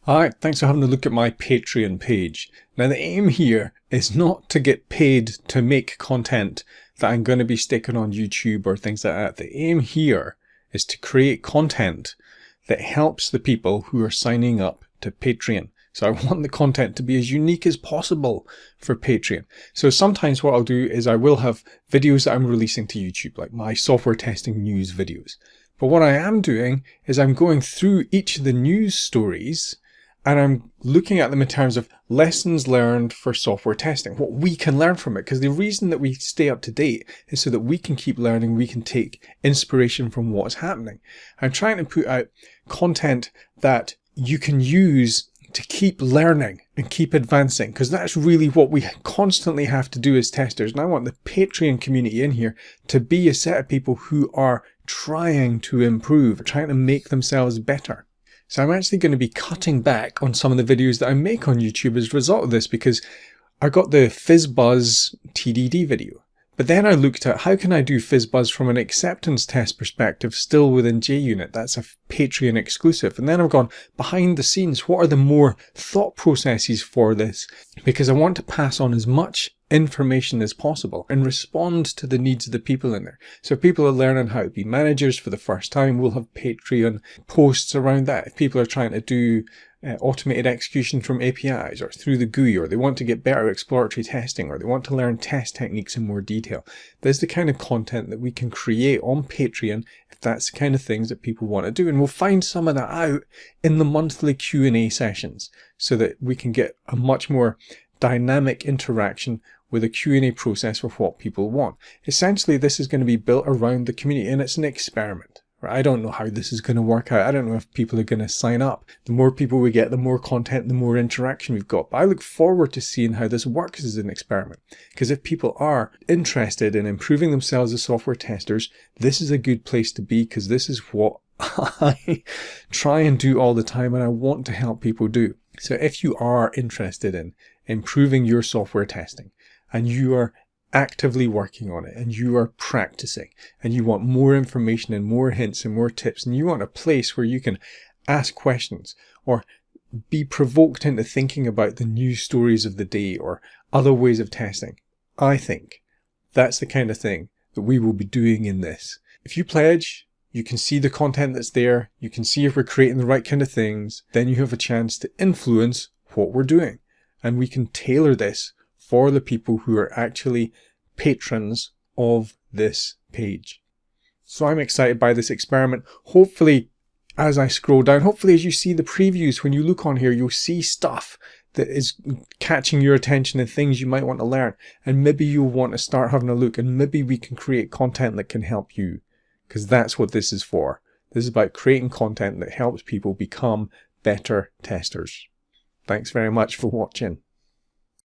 Alright, thanks for having a look at my Patreon page. Now the aim here is not to get paid to make content that I'm going to be sticking on YouTube or things like that. The aim here is to create content that helps the people who are signing up to Patreon. So I want the content to be as unique as possible for Patreon. So sometimes what I'll do is I will have videos that I'm releasing to YouTube, like my software testing news videos. But what I am doing is I'm going through each of the news stories and I'm looking at them in terms of lessons learned for software testing, what we can learn from it. Because the reason that we stay up to date is so that we can keep learning, we can take inspiration from what's happening. I'm trying to put out content that you can use to keep learning and keep advancing, because that's really what we constantly have to do as testers. And I want the Patreon community in here to be a set of people who are trying to improve, trying to make themselves better. So I'm actually going to be cutting back on some of the videos that I make on YouTube as a result of this, because I got the FizzBuzz TDD video. But then I looked at how can I do FizzBuzz from an acceptance test perspective still within JUnit. That's a Patreon exclusive. And then I've gone behind the scenes. What are the more thought processes for this? Because I want to pass on as much information as possible and respond to the needs of the people in there. So if people are learning how to be managers for the first time, we'll have Patreon posts around that. If people are trying to do automated execution from APIs or through the GUI, or they want to get better exploratory testing, or they want to learn test techniques in more detail, there's the kind of content that we can create on Patreon if that's the kind of things that people want to do. And we'll find some of that out in the monthly Q&A sessions so that we can get a much more dynamic interaction with a Q&A process for what people want. Essentially, this is going to be built around the community, and it's an experiment. I don't know how this is going to work out. I don't know if people are going to sign up. The more people we get, the more content, the more interaction we've got. But I look forward to seeing how this works as an experiment. Because if people are interested in improving themselves as software testers, this is a good place to be, because this is what I try and do all the time, and I want to help people do. So if you are interested in improving your software testing, and you are actively working on it, and you are practicing, and you want more information and more hints and more tips, and you want a place where you can ask questions or be provoked into thinking about the news stories of the day or other ways of testing, I think that's the kind of thing that we will be doing in this. If you pledge, you can see the content that's there, you can see if we're creating the right kind of things, then you have a chance to influence what we're doing, and we can tailor this for the people who are actually patrons of this page. So I'm excited by this experiment. Hopefully, as I scroll down, hopefully as you see the previews, when you look on here, you'll see stuff that is catching your attention and things you might want to learn. And maybe you'll want to start having a look, and maybe we can create content that can help you, because that's what this is for. This is about creating content that helps people become better testers. Thanks very much for watching.